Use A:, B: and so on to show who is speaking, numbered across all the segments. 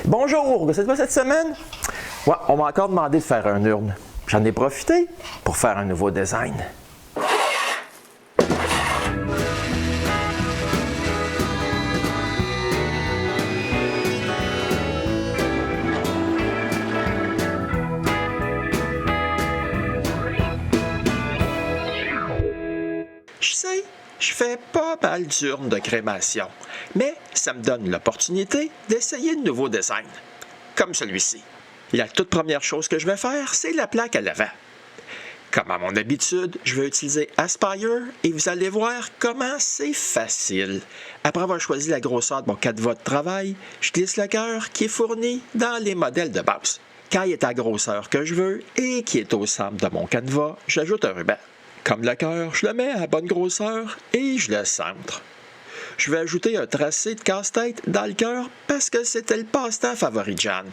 A: Bonjour, c'est quoi cette semaine? Ouais, on m'a encore demandé de faire un urne. J'en ai profité pour faire un nouveau design. Je sais, je fais pas mal d'urnes de crémation, mais ça me donne l'opportunité d'essayer de nouveaux designs, comme celui-ci. La toute première chose que je vais faire, c'est la plaque à l'avant. Comme à mon habitude, je vais utiliser Aspire et vous allez voir comment c'est facile. Après avoir choisi la grosseur de mon canevas de travail, je glisse le cœur qui est fourni dans les modèles de base. Quand il est à la grosseur que je veux et qui est au centre de mon canevas, j'ajoute un ruban. Comme le cœur, je le mets à la bonne grosseur et je le centre. Je vais ajouter un tracé de casse-tête dans le cœur parce que c'était le passe-temps favori de Jeanne.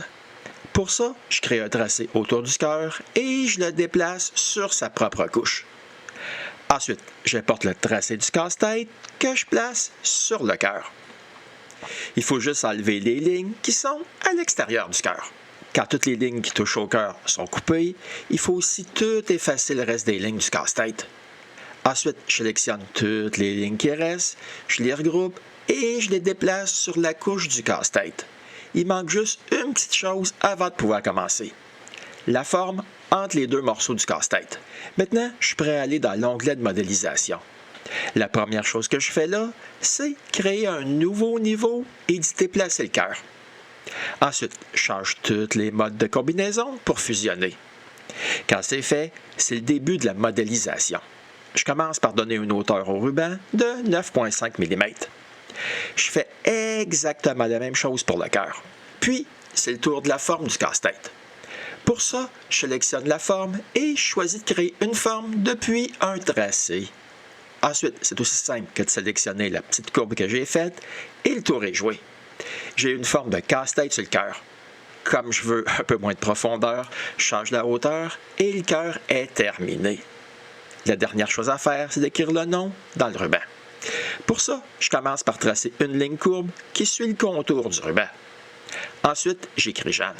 A: Pour ça, je crée un tracé autour du cœur et je le déplace sur sa propre couche. Ensuite, j'importe le tracé du casse-tête que je place sur le cœur. Il faut juste enlever les lignes qui sont à l'extérieur du cœur. Quand toutes les lignes qui touchent au cœur sont coupées, il faut aussi tout effacer le reste des lignes du casse-tête. Ensuite, je sélectionne toutes les lignes qui restent, je les regroupe et je les déplace sur la couche du casse-tête. Il manque juste une petite chose avant de pouvoir commencer. La forme entre les deux morceaux du casse-tête. Maintenant, je suis prêt à aller dans l'onglet de modélisation. La première chose que je fais là, c'est créer un nouveau niveau et d'y déplacer le cœur. Ensuite, je change tous les modes de combinaison pour fusionner. Quand c'est fait, c'est le début de la modélisation. Je commence par donner une hauteur au ruban de 9,5 mm. Je fais exactement la même chose pour le cœur. Puis, c'est le tour de la forme du casse-tête. Pour ça, je sélectionne la forme et je choisis de créer une forme depuis un tracé. Ensuite, c'est aussi simple que de sélectionner la petite courbe que j'ai faite et le tour est joué. J'ai une forme de casse-tête sur le cœur. Comme je veux un peu moins de profondeur, je change la hauteur et le cœur est terminé. La dernière chose à faire, c'est d'écrire le nom dans le ruban. Pour ça, je commence par tracer une ligne courbe qui suit le contour du ruban. Ensuite, j'écris Jeanne.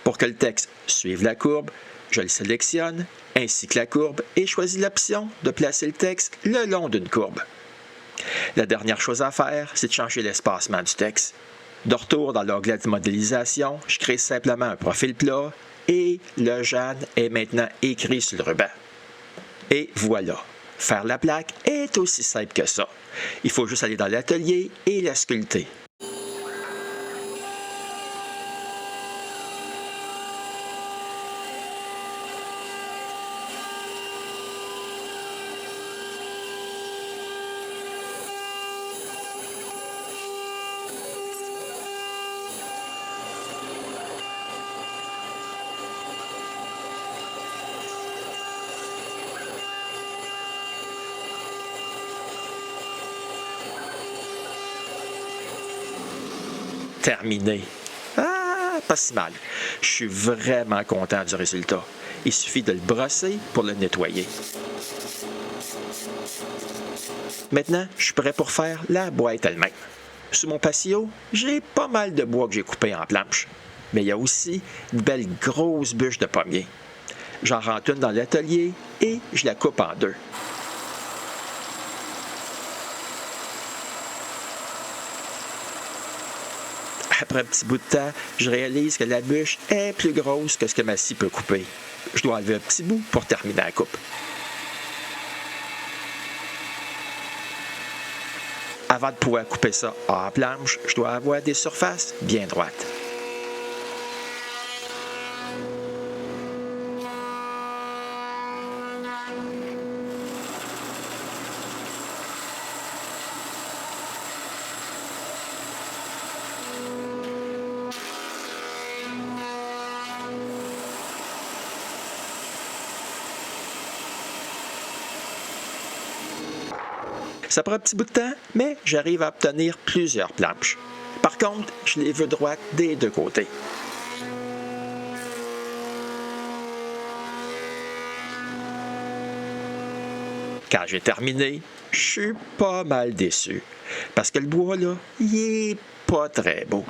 A: Pour que le texte suive la courbe, je le sélectionne, ainsi que la courbe, et choisis l'option de placer le texte le long d'une courbe. La dernière chose à faire, c'est de changer l'espacement du texte. De retour dans l'onglet de modélisation, je crée simplement un profil plat et le Jeanne est maintenant écrit sur le ruban. Et voilà, faire la plaque est aussi simple que ça. Il faut juste aller dans l'atelier et la sculpter. Terminé. Ah, pas si mal. Je suis vraiment content du résultat. Il suffit de le brosser pour le nettoyer. Maintenant, je suis prêt pour faire la boîte elle-même. Sous mon patio, j'ai pas mal de bois que j'ai coupé en planches. Mais il y a aussi de belles grosses bûches de pommier. J'en rentre une dans l'atelier et je la coupe en deux. Après un petit bout de temps, je réalise que la bûche est plus grosse que ce que ma scie peut couper. Je dois enlever un petit bout pour terminer la coupe. Avant de pouvoir couper ça en planche, je dois avoir des surfaces bien droites. Ça prend un petit bout de temps, mais j'arrive à obtenir plusieurs planches. Par contre, je les veux droites des deux côtés. Quand j'ai terminé, je suis pas mal déçu. Parce que le bois, là, il est pas très beau.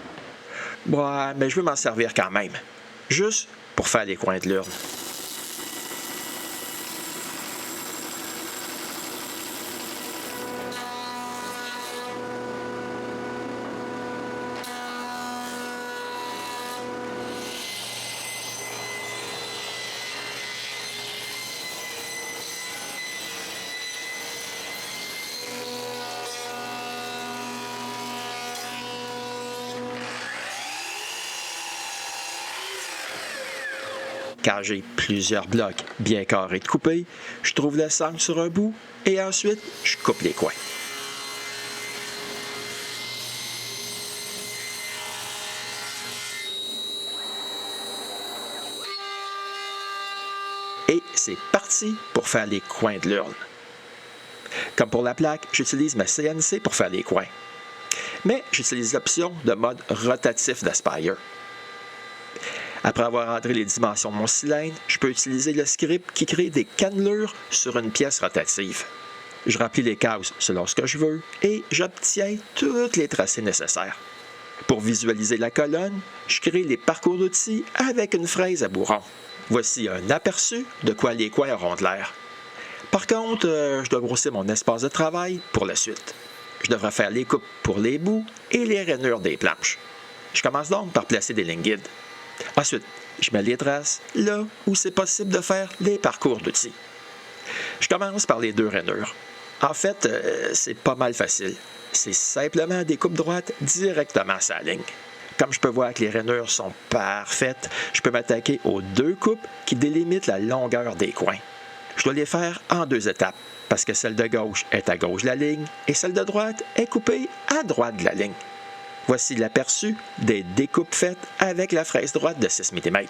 A: Ouais, mais je veux m'en servir quand même. Juste pour faire les coins de l'urne. Quand j'ai plusieurs blocs bien carrés de couper, je trouve le sangle sur un bout et ensuite je coupe les coins. Et c'est parti pour faire les coins de l'urne. Comme pour la plaque, j'utilise ma CNC pour faire les coins. Mais j'utilise l'option de mode rotatif d'Aspire. Après avoir rentré les dimensions de mon cylindre, je peux utiliser le script qui crée des cannelures sur une pièce rotative. Je remplis les cases selon ce que je veux et j'obtiens tous les tracés nécessaires. Pour visualiser la colonne, je crée les parcours d'outils avec une fraise à bourron. Voici un aperçu de quoi les coins auront de l'air. Par contre, je dois grossir mon espace de travail pour la suite. Je devrais faire les coupes pour les bouts et les rainures des planches. Je commence donc par placer des lignes guides. Ensuite, je mets les traces là où c'est possible de faire les parcours d'outils. Je commence par les deux rainures. En fait, c'est pas mal facile. C'est simplement des coupes droites directement sur la ligne. Comme je peux voir que les rainures sont parfaites, je peux m'attaquer aux deux coupes qui délimitent la longueur des coins. Je dois les faire en deux étapes, parce que celle de gauche est à gauche de la ligne et celle de droite est coupée à droite de la ligne. Voici l'aperçu des découpes faites avec la fraise droite de 6 mm.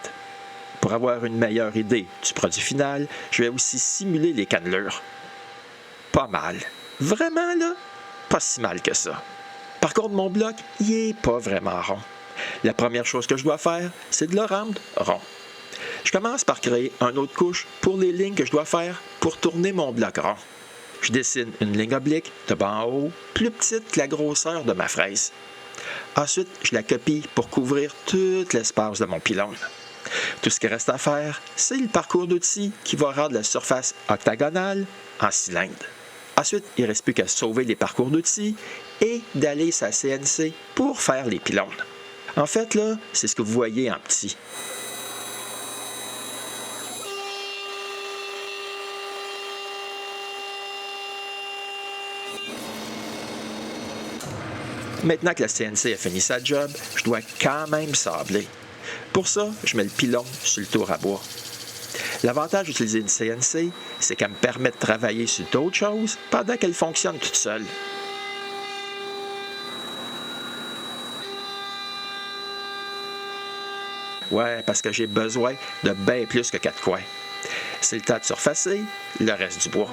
A: Pour avoir une meilleure idée du produit final, je vais aussi simuler les cannelures. Pas mal. Vraiment là, pas si mal que ça. Par contre, mon bloc, il n'est pas vraiment rond. La première chose que je dois faire, c'est de le rendre rond. Je commence par créer une autre couche pour les lignes que je dois faire pour tourner mon bloc rond. Je dessine une ligne oblique de bas en haut, plus petite que la grosseur de ma fraise. Ensuite, je la copie pour couvrir tout l'espace de mon pylône. Tout ce qui reste à faire, c'est le parcours d'outils qui va rendre la surface octagonale en cylindre. Ensuite, il ne reste plus qu'à sauver les parcours d'outils et d'aller sa CNC pour faire les pylônes. En fait, là, c'est ce que vous voyez en petit. Maintenant que la CNC a fini sa job, je dois quand même sabler. Pour ça, je mets le pilon sur le tour à bois. L'avantage d'utiliser une CNC, c'est qu'elle me permet de travailler sur d'autres choses pendant qu'elle fonctionne toute seule. Ouais, parce que j'ai besoin de bien plus que 4 coins. C'est le temps de surfacer le reste du bois.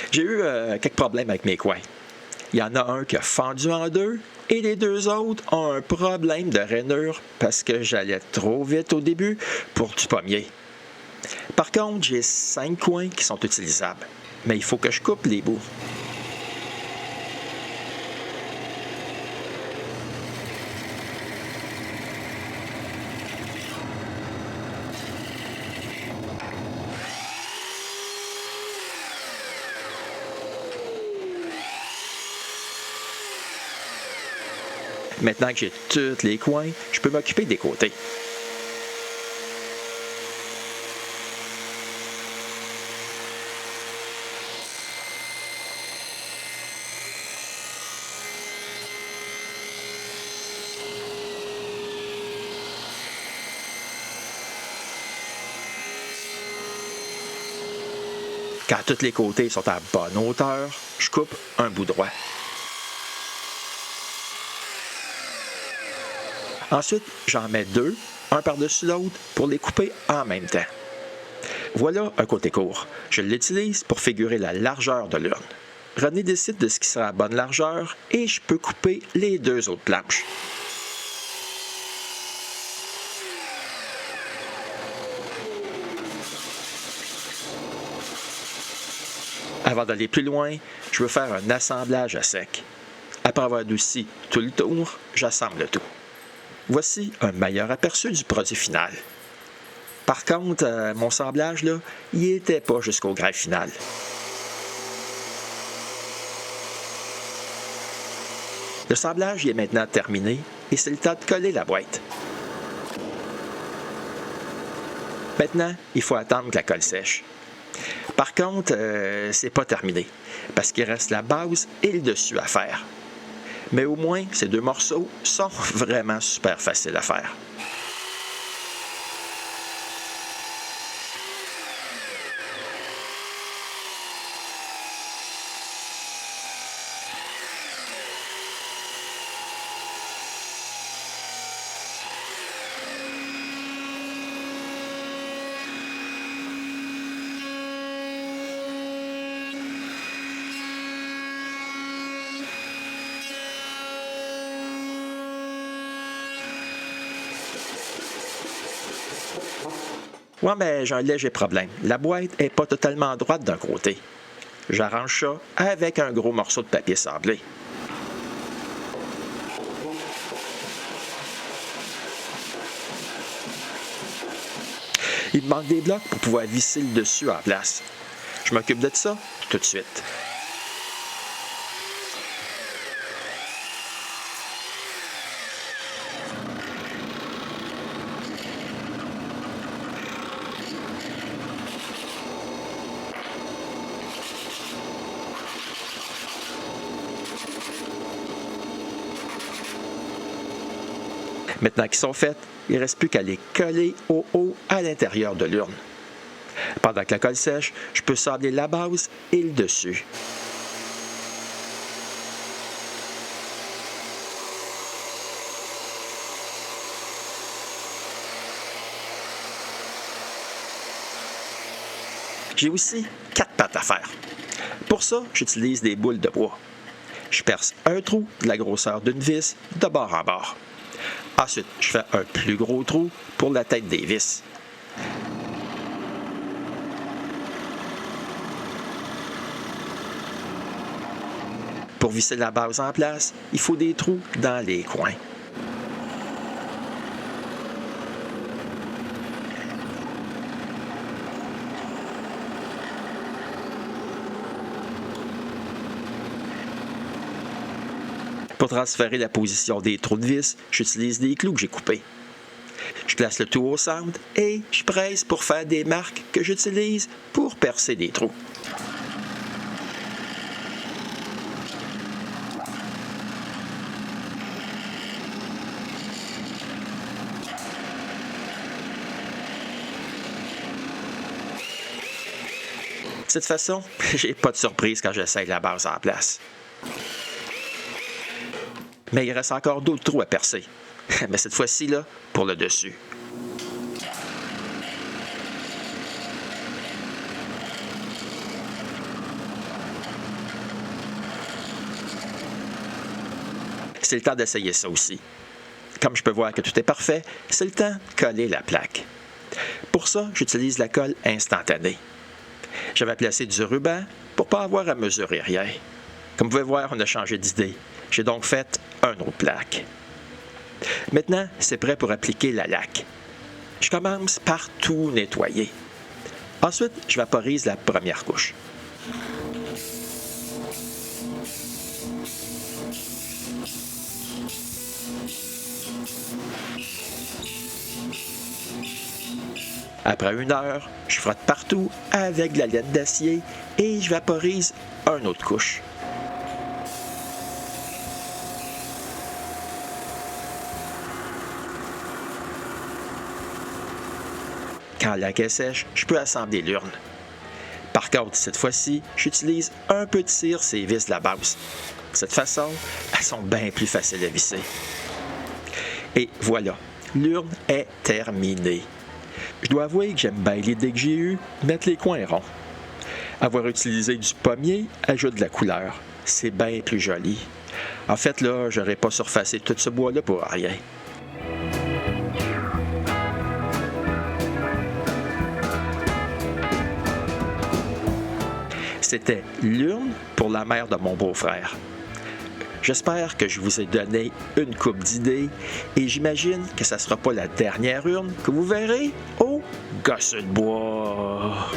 A: J'ai eu quelques problèmes avec mes coins. Il y en a un qui a fendu en deux et les deux autres ont un problème de rainure parce que j'allais trop vite au début pour du pommier. Par contre, j'ai 5 coins qui sont utilisables, mais il faut que je coupe les bouts. Maintenant que j'ai tous les coins, je peux m'occuper des côtés. Quand tous les côtés sont à bonne hauteur, je coupe un bout droit. Ensuite, j'en mets 2, un par-dessus l'autre, pour les couper en même temps. Voilà un côté court. Je l'utilise pour figurer la largeur de l'urne. René décide de ce qui sera la bonne largeur et je peux couper les 2 autres planches. Avant d'aller plus loin, je veux faire un assemblage à sec. Après avoir adouci tout le tour, j'assemble le tout. Voici un meilleur aperçu du produit final. Par contre, mon semblage, là, il n'était pas jusqu'au grain final. Le semblage est maintenant terminé et c'est le temps de coller la boîte. Maintenant, il faut attendre que la colle sèche. Par contre, c'est pas terminé parce qu'il reste la base et le dessus à faire. Mais au moins, ces deux morceaux sont vraiment super faciles à faire. Ouais, mais j'ai un léger problème. La boîte n'est pas totalement droite d'un côté. J'arrange ça avec un gros morceau de papier sablé. Il me manque des blocs pour pouvoir visser le dessus en place. Je m'occupe de ça tout de suite. Maintenant qu'ils sont faits, il ne reste plus qu'à les coller au haut à l'intérieur de l'urne. Pendant que la colle sèche, je peux sabler la base et le dessus. J'ai aussi 4 pattes à faire. Pour ça, j'utilise des boules de bois. Je perce un trou de la grosseur d'une vis de bord en bord. Ensuite, je fais un plus gros trou pour la tête des vis. Pour visser la base en place, il faut des trous dans les coins. Pour transférer la position des trous de vis, j'utilise des clous que j'ai coupés. Je place le tout au centre et je presse pour faire des marques que j'utilise pour percer des trous. De cette façon, j'ai pas de surprise quand j'essaye la base en place. Mais il reste encore d'autres trous à percer. Mais cette fois-ci, là, pour le dessus. C'est le temps d'essayer ça aussi. Comme je peux voir que tout est parfait, c'est le temps de coller la plaque. Pour ça, j'utilise la colle instantanée. J'avais placé du ruban pour ne pas avoir à mesurer rien. Comme vous pouvez voir, on a changé d'idée. J'ai donc fait un autre plaque. Maintenant, c'est prêt pour appliquer la laque. Je commence par tout nettoyer. Ensuite, je vaporise la première couche. Après 1 heure, je frotte partout avec de la laine d'acier et je vaporise une autre couche. Quand la laque est sèche, je peux assembler l'urne. Par contre, cette fois-ci, j'utilise un peu de cire ces vis de la base. De cette façon, elles sont bien plus faciles à visser. Et voilà, l'urne est terminée. Je dois avouer que j'aime bien l'idée que j'ai eue de mettre les coins ronds. Avoir utilisé du pommier ajoute de la couleur. C'est bien plus joli. En fait, là, j'aurais pas surfacé tout ce bois-là pour rien. C'était l'urne pour la mère de mon beau-frère. J'espère que je vous ai donné une coupe d'idées et j'imagine que ça ne sera pas la dernière urne que vous verrez au Gosse de bois.